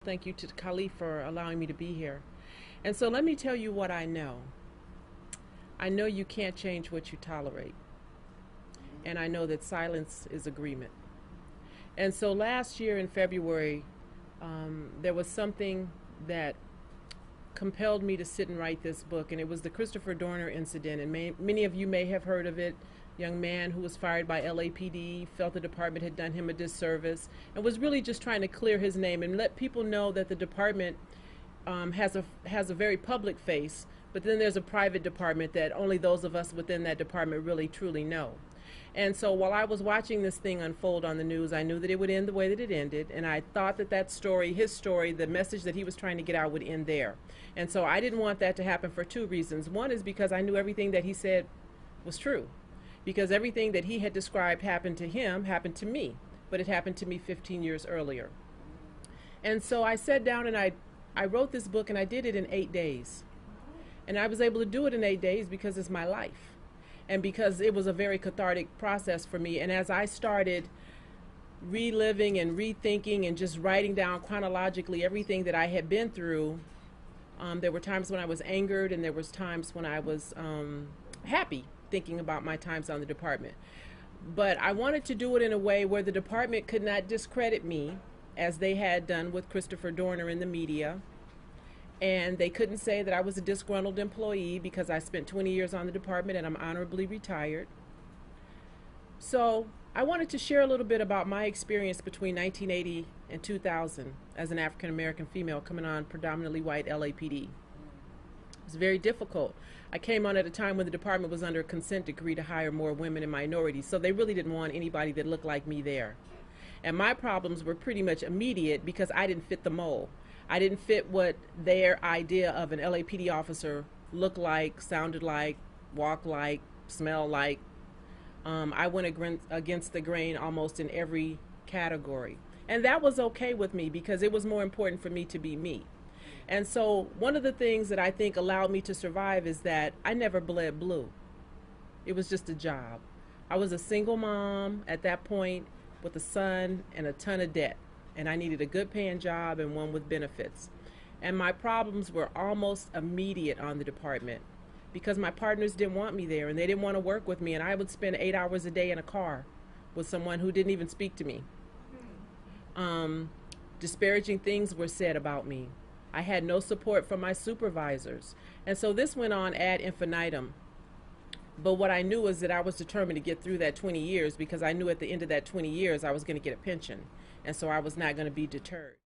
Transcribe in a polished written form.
Thank you to Khalif for allowing me to be here. And so let me tell you what I know. I know you can't change what you tolerate. And I know that silence is agreement. And so last year in February, there was something that compelled me to sit and write this book, and it was the Christopher Dorner incident. And many of you may have heard of it. Young man who was fired by LAPD, felt the department had done him a disservice, and was really just trying to clear his name and let people know that the department has a very public face, but then there's a private department that only those of us within that department really truly know. And so while I was watching this thing unfold on the news, I knew that it would end the way that it ended, and I thought that that story, his story, the message that he was trying to get out would end there. And so I didn't want that to happen for two reasons. One is because I knew everything that he said was true, because everything that he had described happened to him happened to me, but it happened to me 15 years earlier. And so I sat down and I wrote this book, and I did it in 8 days. And I was able to do it in 8 days because it's my life, and because it was a very cathartic process for me. And as I started reliving and rethinking and just writing down chronologically everything that I had been through, there were times when I was angered, and there was times when I was happy, thinking about my times on the department. But I wanted to do it in a way where the department could not discredit me as they had done with Christopher Dorner in the media. And they couldn't say that I was a disgruntled employee because I spent 20 years on the department and I'm honorably retired. So I wanted to share a little bit about my experience between 1980 and 2000 as an African American female coming on predominantly white LAPD. It was very difficult. I came on at a time when the department was under a consent decree to hire more women and minorities, so they really didn't want anybody that looked like me there. And my problems were pretty much immediate because I didn't fit the mold. I didn't fit what their idea of an LAPD officer looked like, sounded like, walked like, smelled like. I went against the grain almost in every category. And that was okay with me because it was more important for me to be me. And so one of the things that I think allowed me to survive is that I never bled blue. It was just a job. I was a single mom at that point with a son and a ton of debt. And I needed a good paying job and one with benefits. And my problems were almost immediate on the department because my partners didn't want me there and they didn't want to work with me, and I would spend 8 hours a day in a car with someone who didn't even speak to me. Disparaging things were said about me. I had no support from my supervisors. And so this went on ad infinitum. But what I knew was that I was determined to get through that 20 years because I knew at the end of that 20 years I was going to get a pension. And so I was not going to be deterred.